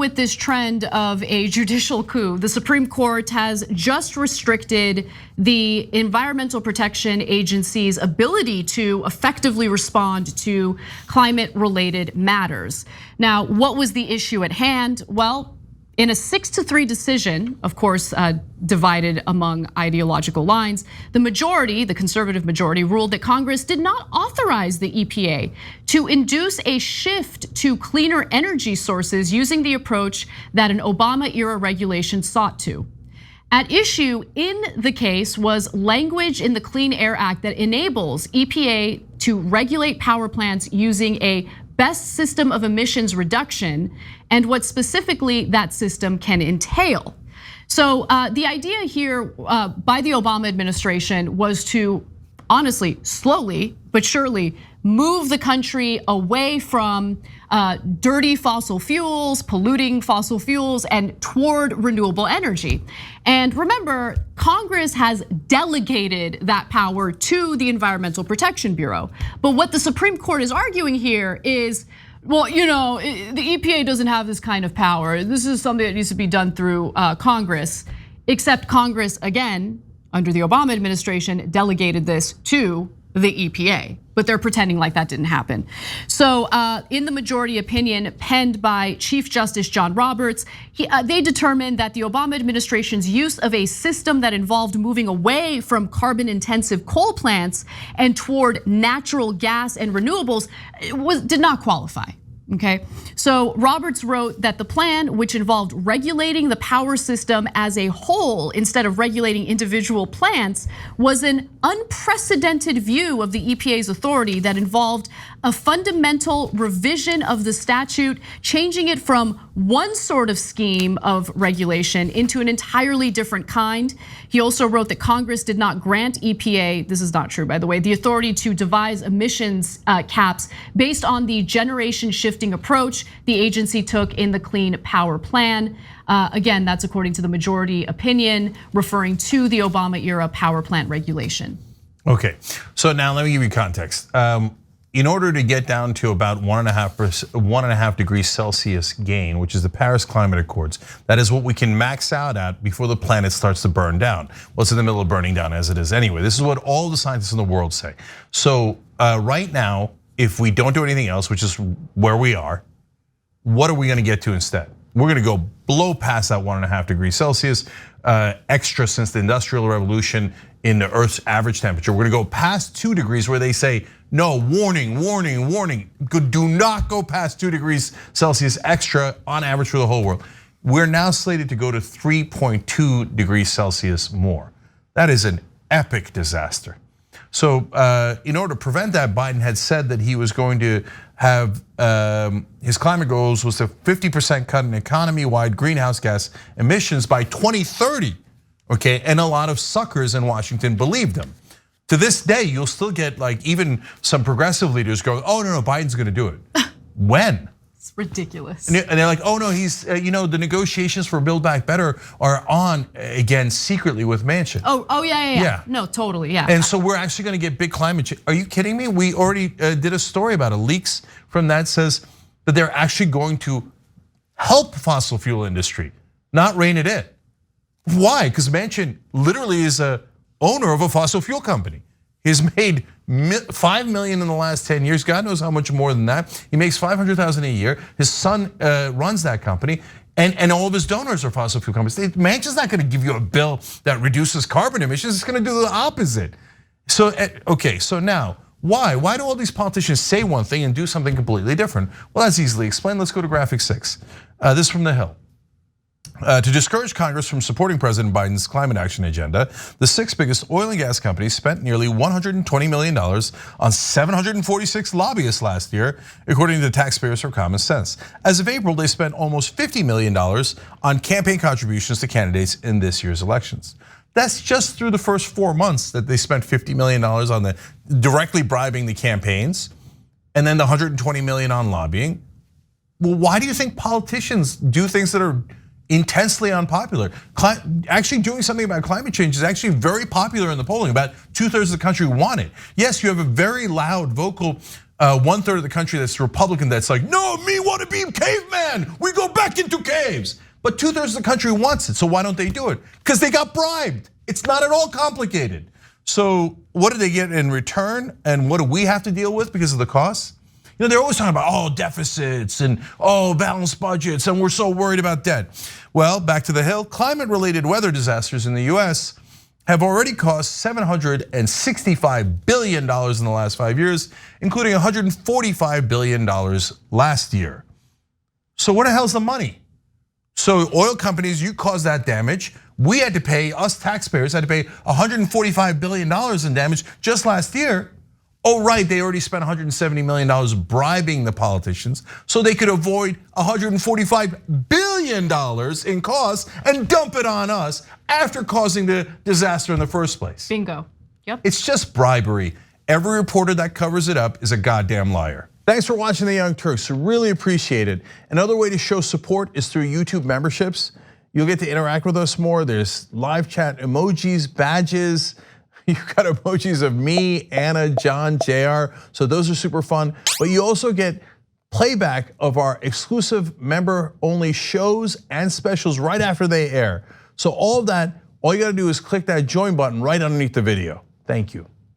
with this trend of a judicial coup, the Supreme Court has just restricted the Environmental Protection Agency's ability to effectively respond to climate-related matters. Now, what was the issue at hand? Well, in a 6-3 decision, of course, divided among ideological lines, the majority, the conservative majority, ruled that Congress did not authorize the EPA to induce a shift to cleaner energy sources using the approach that an Obama-era regulation sought to. At issue in the case was language in the Clean Air Act that enables EPA to regulate power plants using a best system of emissions reduction and what specifically that system can entail. So the idea here by the Obama administration was to honestly, slowly but surely move the country away from dirty fossil fuels, polluting fossil fuels, and toward renewable energy. And remember, Congress has delegated that power to the Environmental Protection Bureau. But what the Supreme Court is arguing here is, well, the EPA doesn't have this kind of power. This is something that needs to be done through Congress, except Congress, again, under the Obama administration, delegated this to the EPA, but they're pretending like that didn't happen. So in the majority opinion penned by Chief Justice John Roberts, they determined that the Obama administration's use of a system that involved moving away from carbon-intensive coal plants and toward natural gas and renewables did not qualify. Okay, so Roberts wrote that the plan, which involved regulating the power system as a whole instead of regulating individual plants, was an unprecedented view of the EPA's authority that involved a fundamental revision of the statute, changing it from one sort of scheme of regulation into an entirely different kind. He also wrote that Congress did not grant EPA, this is not true by the way, the authority to devise emissions caps based on the generation shifting approach the agency took in the Clean Power Plan. Again, that's according to the majority opinion, referring to the Obama-era power plant regulation. Okay, so now let me give you context. In order to get down to about 1.5 degrees Celsius gain, which is the Paris Climate Accords, that is what we can max out at before the planet starts to burn down. Well, it's in the middle of burning down as it is anyway. This is what all the scientists in the world say. So right now, if we don't do anything else, which is where we are, what are we gonna get to instead? We're gonna go blow past that 1.5 degrees Celsius, extra since the Industrial Revolution in the Earth's average temperature. We're gonna go past 2 degrees where they say, no, warning, warning, warning. Do not go past 2 degrees Celsius extra on average for the whole world. We're now slated to go to 3.2 degrees Celsius more. That is an epic disaster. So in order to prevent that, Biden had said that he was going to have his climate goals was a 50% cut in economy-wide greenhouse gas emissions by 2030. Okay, and a lot of suckers in Washington believed him. To this day, you'll still get like even some progressive leaders going, "Oh no, Biden's going to do it." When? It's ridiculous. And they're like, "Oh no, he's the negotiations for Build Back Better are on again secretly with Manchin." Oh yeah. No, totally, yeah. And so we're actually going to get big climate change. Are you kidding me? We already did a story about it. Leaks from that says that they're actually going to help fossil fuel industry, not rein it in. Why? Because Manchin literally is a owner of a fossil fuel company. He's made $5 million in the last 10 years. God knows how much more than that. He makes $500,000 a year. His son runs that company, and all of his donors are fossil fuel companies. Manchin's not going to give you a bill that reduces carbon emissions. It's going to do the opposite. So okay, so now why? Why do all these politicians say one thing and do something completely different? Well, that's easily explained. Let's go to graphic 6. This is from The Hill. To discourage Congress from supporting President Biden's climate action agenda, the 6 biggest oil and gas companies spent nearly $120 million on 746 lobbyists last year, according to the Taxpayers for Common Sense. As of April, they spent almost $50 million on campaign contributions to candidates in this year's elections. That's just through the first 4 months that they spent $50 million on the directly bribing the campaigns, and then the $120 million on lobbying. Well, why do you think politicians do things that are intensely unpopular? Actually doing something about climate change is actually very popular in the polling. About 2/3 of the country want it. Yes, you have a very loud, vocal 1/3 of the country that's Republican that's like, no, me want to be caveman. We go back into caves. But 2/3 of the country wants it, so why don't they do it? Because they got bribed. It's not at all complicated. So what do they get in return, and what do we have to deal with because of the costs? You know, they're always talking about deficits and balanced budgets, and we're so worried about debt. Well, back to the Hill, climate-related weather disasters in the US have already cost $765 billion in the last 5 years, including $145 billion last year. So where the hell's the money? So oil companies, you caused that damage. We had to pay, us taxpayers had to pay $145 billion in damage just last year. Oh right, they already spent $170 million bribing the politicians so they could avoid $145 billion in costs and dump it on us after causing the disaster in the first place. Bingo, yep. It's just bribery. Every reporter that covers it up is a goddamn liar. Thanks for watching The Young Turks, really appreciate it. Another way to show support is through YouTube memberships. You'll get to interact with us more. There's live chat emojis, badges. You've got emojis of me, Anna, John, JR. So those are super fun. But you also get playback of our exclusive member-only shows and specials right after they air. So all of that, all you gotta do is click that join button right underneath the video. Thank you.